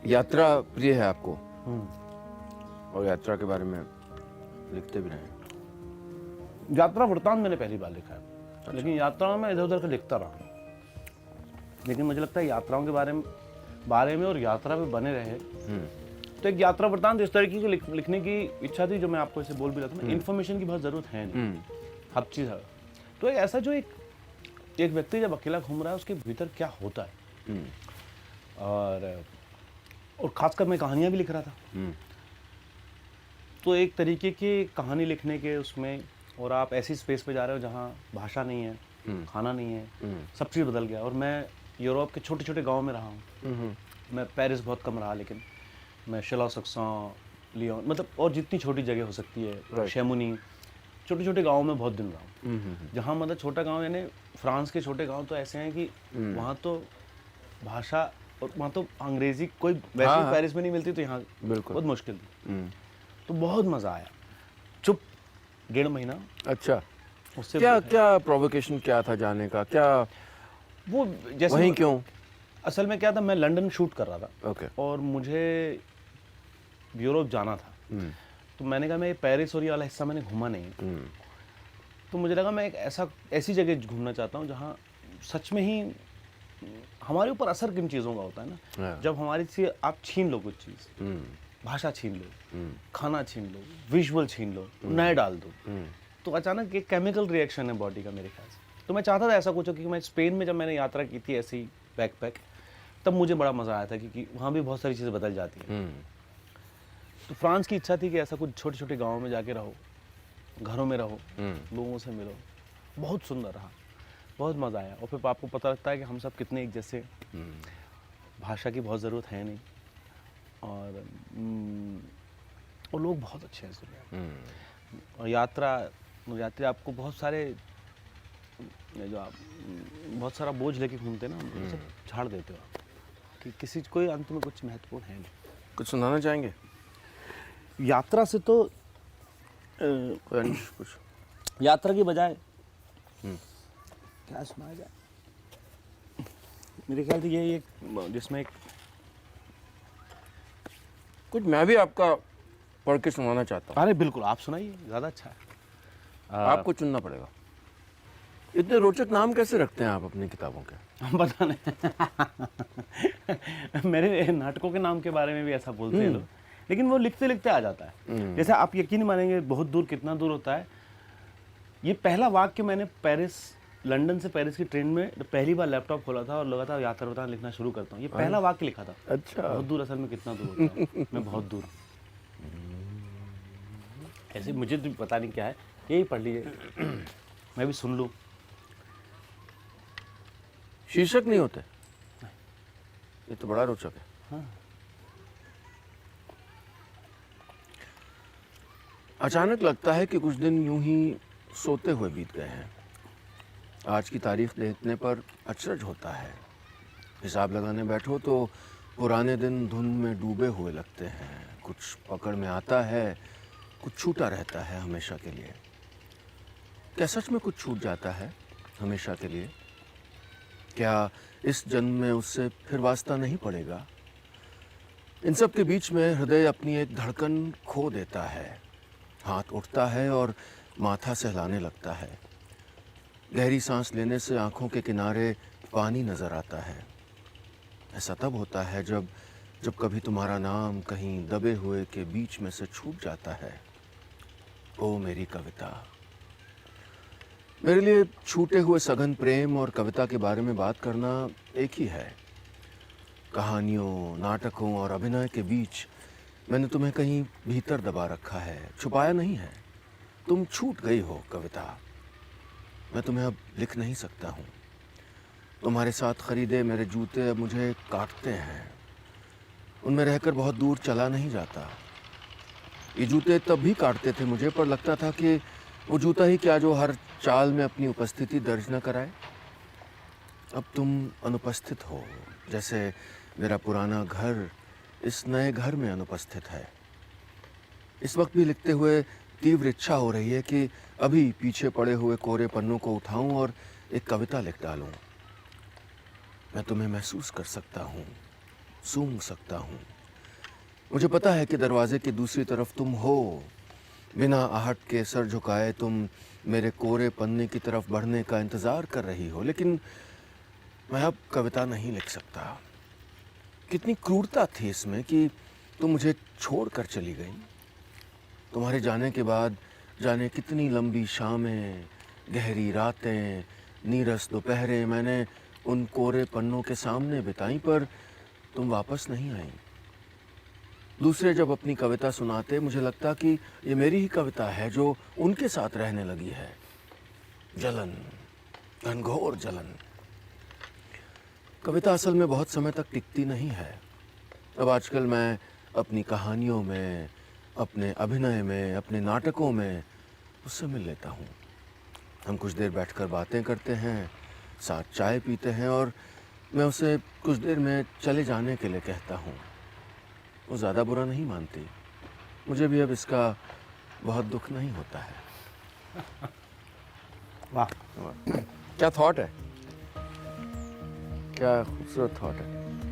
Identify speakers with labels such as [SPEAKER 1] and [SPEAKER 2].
[SPEAKER 1] यात्रा प्रिय है आपको
[SPEAKER 2] हम्म।
[SPEAKER 1] और यात्रा के बारे में लिखते भी रहे।
[SPEAKER 2] यात्रा वृत्तांत मैंने पहली बार लिखा है, लेकिन यात्राओं में इधर उधर का लिखता रहा हूँ। लेकिन मुझे लगता है यात्राओं के बारे में और यात्रा में बने रहे तो एक यात्रा वृत्तांत इस तरीके की लिखने की इच्छा थी, जो मैं आपको ऐसे बोल भी रहा था। इन्फॉर्मेशन की बहुत ज़रूरत है नहीं, हर चीज़ है। तो एक ऐसा जो एक व्यक्ति जब अकेला घूम रहा है उसके भीतर क्या होता है, और खासकर मैं कहानियाँ भी लिख रहा था। तो एक तरीके की कहानी लिखने के उसमें, और आप ऐसी स्पेस पे जा रहे हो जहाँ भाषा नहीं है, खाना नहीं है, सब चीज़ बदल गया। और मैं यूरोप के छोटे छोटे गांव में रहा हूँ। मैं पेरिस बहुत कम रहा, लेकिन मैं शिलासक्सों, लियोन, मतलब और जितनी छोटी जगह हो सकती है, शैमुनी, छोटे छोटे गाँव में बहुत दिन रहा हूँ। जहाँ मतलब छोटा गाँव, यानी फ्रांस के छोटे गाँव तो ऐसे हैं कि वहाँ तो भाषा, और वहाँ तो अंग्रेजी कोई वैसे पेरिस में नहीं मिलती, तो यहाँ
[SPEAKER 1] बिल्कुल
[SPEAKER 2] बहुत मुश्किल थी। तो बहुत मज़ा आया, चुप 1.5 महीना।
[SPEAKER 1] अच्छा,
[SPEAKER 2] उससे
[SPEAKER 1] क्या प्रोवोकेशन क्या था जाने का, क्या
[SPEAKER 2] वो जैसे
[SPEAKER 1] वहीं क्यों?
[SPEAKER 2] असल में क्या था, मैं लंदन शूट कर रहा था।
[SPEAKER 1] ओके।
[SPEAKER 2] और मुझे यूरोप जाना था। तो मैंने कहा मैं ये पेरिस और ये वाला हिस्सा मैंने घूमा नहीं है। तो मुझे लगा मैं एक ऐसी जगह घूमना चाहता हूँ जहाँ सच में ही हमारे ऊपर असर किन चीज़ों का होता है ना। जब हमारी से आप छीन लो कुछ चीज़, भाषा छीन लो, खाना छीन लो, विजुअल छीन लो, नए डाल दो, तो अचानक एक केमिकल रिएक्शन है बॉडी का मेरे ख्याल से। तो मैं चाहता था ऐसा कुछ हो, क्योंकि मैं स्पेन में जब मैंने यात्रा की थी ऐसी बैकपैक, तब मुझे बड़ा मज़ा आया था, क्योंकि वहाँ भी बहुत सारी चीज़ें बदल जाती हैं। तो फ्रांस की इच्छा थी कि ऐसा कुछ छोटे छोटे गाँव में जाके रहो, घरों में रहो, लोगों से मिलो। बहुत सुंदर रहा, बहुत मज़ा आया। और फिर आपको पता लगता है कि हम सब कितने एक जैसे, भाषा की बहुत ज़रूरत है नहीं, और लोग बहुत अच्छे हैं इस दुनिया में। और यात्रा आपको बहुत सारे, जो आप बहुत सारा बोझ लेके घूमते हैं ना, वो सब झाड़ देते हो आप, कि किसी कोई अंत में कुछ महत्वपूर्ण है नहीं।
[SPEAKER 1] कुछ सुनाना चाहेंगे?
[SPEAKER 2] यात्रा से तो
[SPEAKER 1] कुछ
[SPEAKER 2] यात्रा की बजाय क्या सुनाया जाए, मेरे ख्याल से यही एक जिसमें एक
[SPEAKER 1] कुछ मैं भी आपका पढ़ के सुनाना चाहता हूँ।
[SPEAKER 2] अरे बिल्कुल, आप सुनाइए, ज़्यादा अच्छा है।
[SPEAKER 1] आपको चुनना पड़ेगा। इतने रोचक नाम कैसे रखते हैं आप अपनी किताबों के?
[SPEAKER 2] पता नहीं मेरे नाटकों के नाम के बारे में भी ऐसा बोलते हैं लोग, लेकिन वो लिखते लिखते आ जाता है। जैसे आप यकीन नहीं मानेंगे, बहुत दूर कितना दूर होता है। ये पहला वाक्य मैंने लंदन से पेरिस की ट्रेन में पहली बार लैपटॉप खोला था और लगा था यात्रा वृत्तांत लिखना शुरू करता हूँ, ये पहला वाक्य लिखा था।
[SPEAKER 1] अच्छा।
[SPEAKER 2] बहुत दूर, असल में कितना दूर होता है, मैं बहुत दूर। ऐसे मुझे तो पता नहीं क्या है, यही पढ़ लीजिए, मैं भी सुन लूँ।
[SPEAKER 1] शीर्षक नहीं होते? ये तो बड़ा रोचक है।
[SPEAKER 2] हाँ।
[SPEAKER 1] अचानक लगता है कि कुछ दिन यूं ही सोते हुए बीत गए हैं। आज की तारीख देखने पर अचरज होता है। हिसाब लगाने बैठो तो पुराने दिन धुंध में डूबे हुए लगते हैं। कुछ पकड़ में आता है, कुछ छूटा रहता है हमेशा के लिए। क्या सच में कुछ छूट जाता है हमेशा के लिए? क्या इस जन्म में उससे फिर वास्ता नहीं पड़ेगा? इन सब के बीच में हृदय अपनी एक धड़कन खो देता है। हाथ उठता है और माथा सहलाने लगता है। गहरी सांस लेने से आंखों के किनारे पानी नजर आता है। ऐसा तब होता है जब कभी तुम्हारा नाम कहीं दबे हुए के बीच में से छूट जाता है। ओ मेरी कविता। मेरे लिए छूटे हुए सघन प्रेम और कविता के बारे में बात करना एक ही है। कहानियों, नाटकों और अभिनय के बीच मैंने तुम्हें कहीं भीतर दबा रखा है, छुपाया नहीं है। तुम छूट गई हो कविता। मैं तुम्हें अब लिख नहीं सकता हूँ। तुम्हारे साथ खरीदे मेरे जूते अब मुझे काटते हैं। उनमें रहकर बहुत दूर चला नहीं जाता। ये जूते तब भी काटते थे मुझे, पर लगता था कि वो जूता ही क्या जो हर चाल में अपनी उपस्थिति दर्ज न कराए। अब तुम अनुपस्थित हो, जैसे मेरा पुराना घर इस नए घर में अनुपस्थित है। इस वक्त भी लिखते हुए तीव्र इच्छा हो रही है कि अभी पीछे पड़े हुए कोरे पन्नों को उठाऊं और एक कविता लिख डालूं। मैं तुम्हें महसूस कर सकता हूं, सूंघ सकता हूं, मुझे पता है कि दरवाजे की दूसरी तरफ तुम हो। बिना आहट के सर झुकाए तुम मेरे कोरे पन्ने की तरफ बढ़ने का इंतज़ार कर रही हो, लेकिन मैं अब कविता नहीं लिख सकता। कितनी क्रूरता थी इसमें कि तुम मुझे छोड़कर चली गई। तुम्हारे जाने के बाद जाने कितनी लंबी शामें, गहरी रातें, नीरस दोपहरें मैंने उन कोरे पन्नों के सामने बिताई, पर तुम वापस नहीं आई। दूसरे जब अपनी कविता सुनाते मुझे लगता कि ये मेरी ही कविता है जो उनके साथ रहने लगी है। जलन, घनघोर जलन। कविता असल में बहुत समय तक टिकती नहीं है। अब आजकल मैं अपनी कहानियों में, अपने अभिनय में, अपने नाटकों में उससे मिल लेता हूँ। हम कुछ देर बैठकर बातें करते हैं, साथ चाय पीते हैं और मैं उसे कुछ देर में चले जाने के लिए कहता हूँ। वो ज़्यादा बुरा नहीं मानती। मुझे भी अब इसका बहुत दुख नहीं होता है।
[SPEAKER 2] वाह,
[SPEAKER 1] क्या थॉट है, क्या खूबसूरत थॉट है।